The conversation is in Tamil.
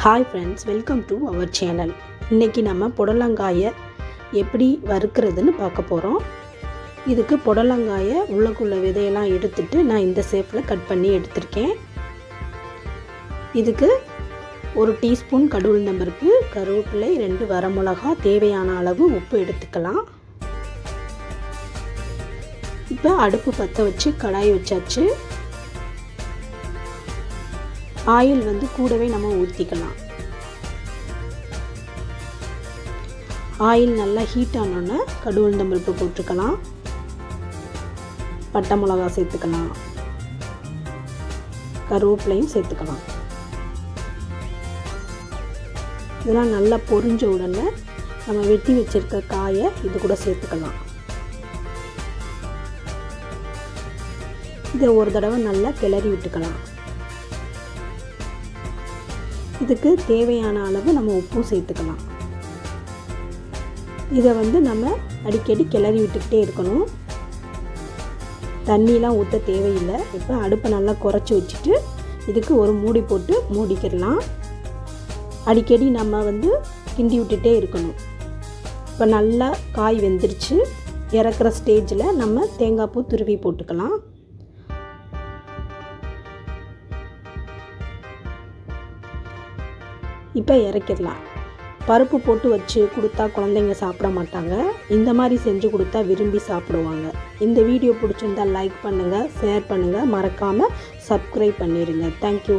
Hi friends, welcome to our channel. இன்றைக்கி நம்ம புடலங்காயை எப்படி வறுக்கிறதுன்னு பார்க்க போகிறோம். இதுக்கு புடலங்காயை உள்ளக்குள்ள விதையெல்லாம் எடுத்துட்டு நான் இந்த ஷேப்பில் கட் பண்ணி எடுத்திருக்கேன். இதுக்கு 1 டீஸ்பூன் கடுகுளுந்தம்பருப்பு, கருவேப்பிலை, 2 வரமிளகா, தேவையான அளவு உப்பு எடுத்துக்கலாம். இப்போ அடுப்பு பற்ற வச்சு கடாய் வச்சாச்சு. ஆயில் கூடவே நம்ம ஊற்றிக்கலாம். ஆயில் நல்லா ஹீட் ஆனோன்னே கடுகுளுந்தம்பருப்பு போட்டுக்கலாம். பட்டை மிளகா சேர்த்துக்கலாம். கருவேப்பிலையும் சேர்த்துக்கலாம். இதெல்லாம் நல்லா பொரிஞ்ச உடனே நம்ம வெட்டி வச்சிருக்க காயை இது கூட சேர்த்துக்கலாம். இதை ஒரு தடவை நல்லா கிளறி விட்டுக்கலாம். இதுக்கு தேவையான அளவு நம்ம உப்பும் சேர்த்துக்கலாம். இதை நம்ம அடிக்கடி கிளறி விட்டுக்கிட்டே இருக்கணும். தண்ணிலாம் ஊற்ற தேவையில்லை. இப்போ அடுப்பை நல்லா குறைச்சி வச்சுட்டு இதுக்கு ஒரு மூடி போட்டு மூடிக்கிடலாம். அடிக்கடி நம்ம கிண்டி விட்டுட்டே இருக்கணும். இப்போ நல்லா காய் வெந்துருச்சு. இறக்குற ஸ்டேஜில் நம்ம தேங்காய் பூ துருவி போட்டுக்கலாம். இப்போ இறக்கிடலாம். பருப்பு போட்டு வச்சு கொடுத்தா குழந்தைங்க சாப்பிட மாட்டாங்க. இந்த மாதிரி செஞ்சு கொடுத்தா விரும்பி சாப்பிடுவாங்க. இந்த வீடியோ பிடிச்சிருந்தால் லைக் பண்ணுங்கள், ஷேர் பண்ணுங்கள், மறக்காமல் சப்ஸ்கிரைப் பண்ணிடுங்க. தேங்க்யூ.